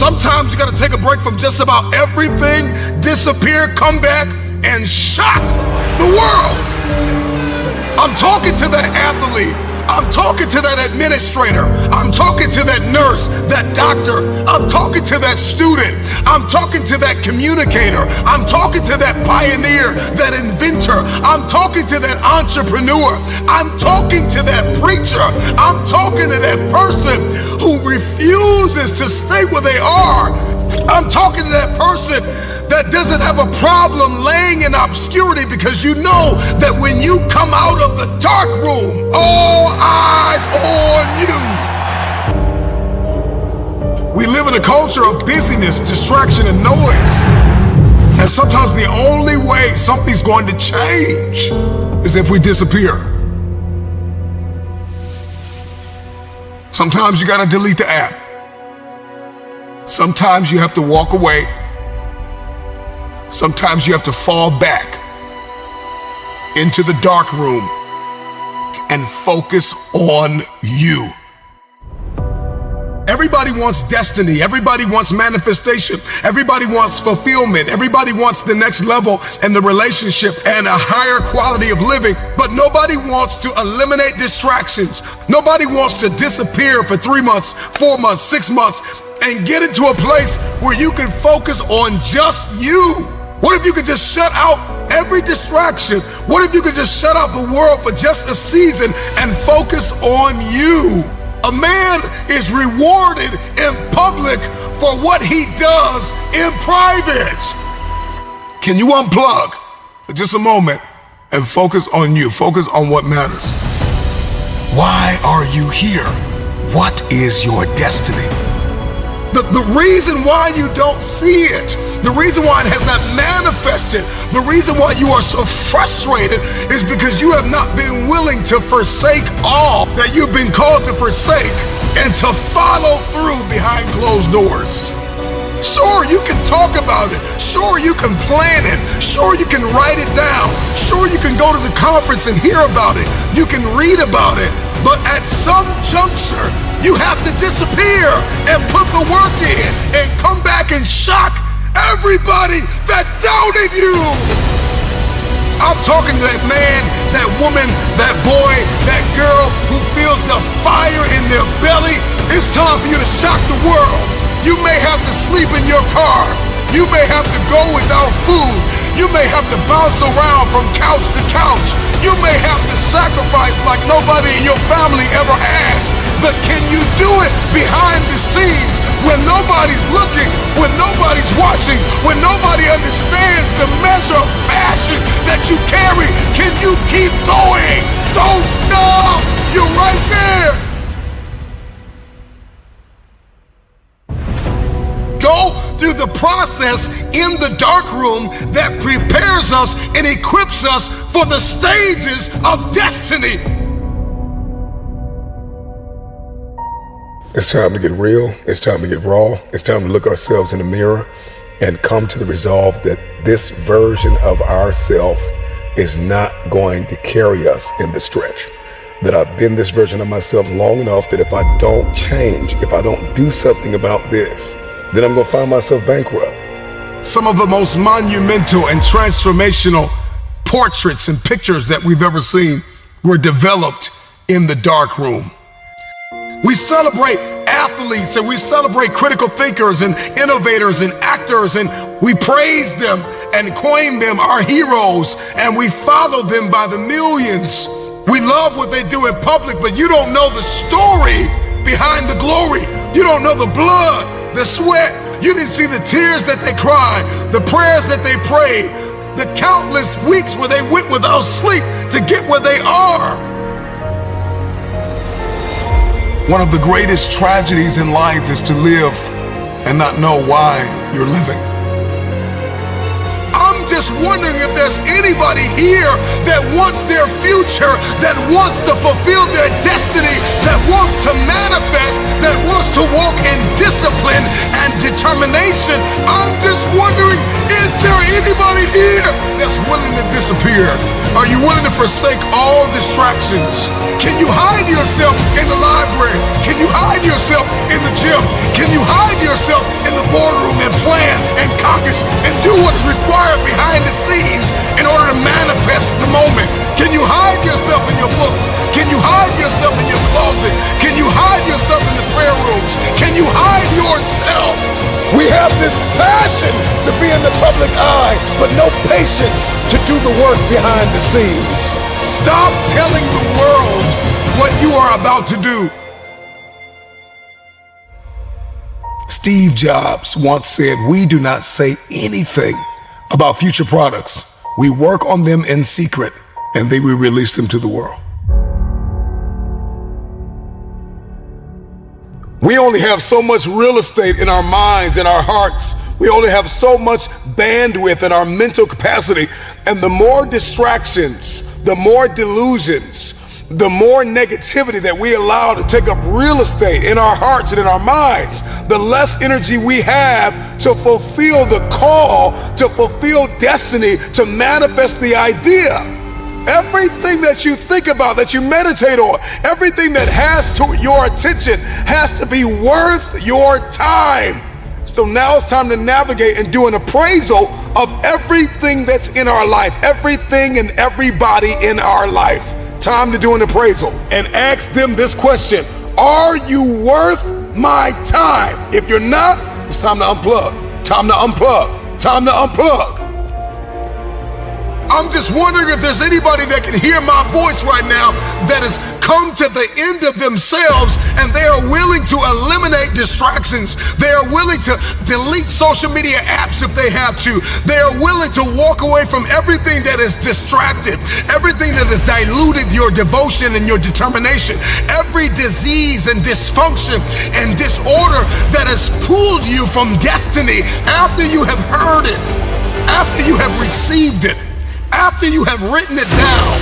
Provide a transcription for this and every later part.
Sometimes you gotta take a break from just about everything, disappear, come back, and shock the world. I'm talking to that athlete. I'm talking to that administrator. I'm talking to that nurse, that doctor. I'm talking to that student. I'm talking to that communicator. I'm talking to that pioneer, that inventor. I'm talking to that entrepreneur. I'm talking to that preacher. I'm talking to that person who refuses to stay where they are. I'm talking to that person that doesn't have a problem laying in obscurity, because you know that when you come out of the dark room, all eyes on you. We live in a culture of busyness, distraction, and noise. And sometimes the only way something's going to change is if we disappear. Sometimes you gotta delete the app. Sometimes you have to walk away. Sometimes you have to fall back into the dark room and focus on you. Everybody wants destiny. Everybody wants manifestation. Everybody wants fulfillment. Everybody wants the next level in the relationship and a higher quality of living. But nobody wants to eliminate distractions. Nobody wants to disappear for 3 months, 4 months, 6 months, and get into a place where you can focus on just you. What if you could just shut out every distraction? What if you could just shut out the world for just a season and focus on you? A man is rewarded in public for what he does in private. Can you unplug for just a moment and focus on you? Focus on what matters. Why are you here? What is your destiny? The reason why you don't see it, the reason why it has not manifested, the reason why you are so frustrated is because you have not been willing to forsake all that you've been called to forsake and to follow through behind closed doors. Sure, you can talk about it. Sure, you can plan it. Sure, you can write it down. Sure, you can go to the conference and hear about it. You can read about it. But at some juncture, you have to disappear and put the work in and come back and shock everybody that doubted you. I'm talking to that man, that woman, that boy, that girl who feels the fire in their belly. It's time for you to shock the world. You may have to sleep in your car. You may have to go without food. You may have to bounce around from couch to couch. You may have to sacrifice like nobody in your family ever has. But can you do it behind the scenes when nobody's looking, when nobody's watching, when nobody understands the measure of passion that you carry? Can you keep going? Don't stop. You're right there. Go through the process in the dark room that prepares us and equips us for the stages of destiny. It's time to get real. It's time to get raw. It's time to look ourselves in the mirror and come to the resolve that this version of ourself is not going to carry us in the stretch. That I've been this version of myself long enough that if I don't change, if I don't do something about this, then I'm gonna find myself bankrupt. Some of the most monumental and transformational portraits and pictures that we've ever seen were developed in the dark room. We celebrate athletes and we celebrate critical thinkers and innovators and actors, and we praise them and coin them our heroes, and we follow them by the millions. We love what they do in public, but you don't know the story behind the glory. You don't know the blood, the sweat. You didn't see the tears that they cried, the prayers that they prayed, the countless weeks where they went without sleep to get where they are. One of the greatest tragedies in life is to live and not know why you're living. I'm just wondering if there's anybody here that wants their future, that wants to fulfill their destiny, that wants to manifest, that wants to walk in discipline and determination. I'm just wondering, is there anybody here that's willing to disappear? Are you willing to forsake all distractions? Can you hide yourself in the library? Can you hide yourself in the gym? Can you hide yourself in the We have this passion to be in the public eye, but no patience to do the work behind the scenes. Stop telling the world what you are about to do. Steve Jobs once said, "We do not say anything about future products. We work on them in secret, and then we release them to the world." We only have so much real estate in our minds and our hearts. We only have so much bandwidth in our mental capacity. And the more distractions, the more delusions, the more negativity that we allow to take up real estate in our hearts and in our minds, the less energy we have to fulfill the call, to fulfill destiny, to manifest the idea. Everything that you think about, that you meditate on, everything that has to your attention has to be worth your time. So now it's time to navigate and do an appraisal of everything that's in our life, everything and everybody in our life. Time to do an appraisal and ask them this question: are you worth my time? If you're not, it's time to unplug. Time to unplug. Time to unplug. I'm just wondering if there's anybody that can hear my voice right now that has come to the end of themselves and they are willing to eliminate distractions. They are willing to delete social media apps if they have to. They are willing to walk away from everything that is distracted, everything that has diluted your devotion and your determination, every disease and dysfunction and disorder that has pulled you from destiny after you have heard it, after you have received it, after you have written it down,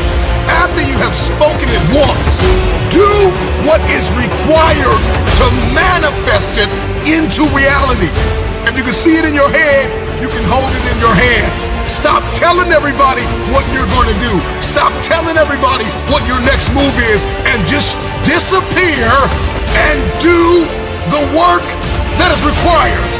after you have spoken it once. Do what is required to manifest it into reality. If you can see it in your head, you can hold it in your hand. Stop telling everybody what you're going to do. Stop telling everybody what your next move is, and just disappear and do the work that is required.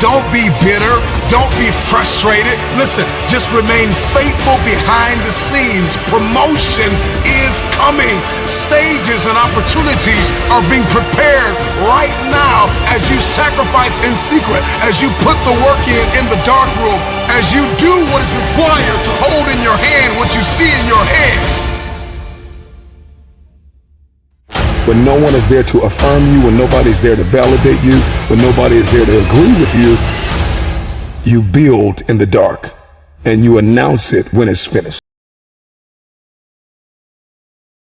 Don't be bitter. Don't be frustrated. Listen, just remain faithful behind the scenes. Promotion is coming. Stages and opportunities are being prepared right now as you sacrifice in secret, as you put the work in the dark room, as you do what is required to hold in your hand what you see in your head. When no one is there to affirm you, when nobody's there to validate you, when nobody is there to agree with you, you build in the dark and you announce it when it's finished.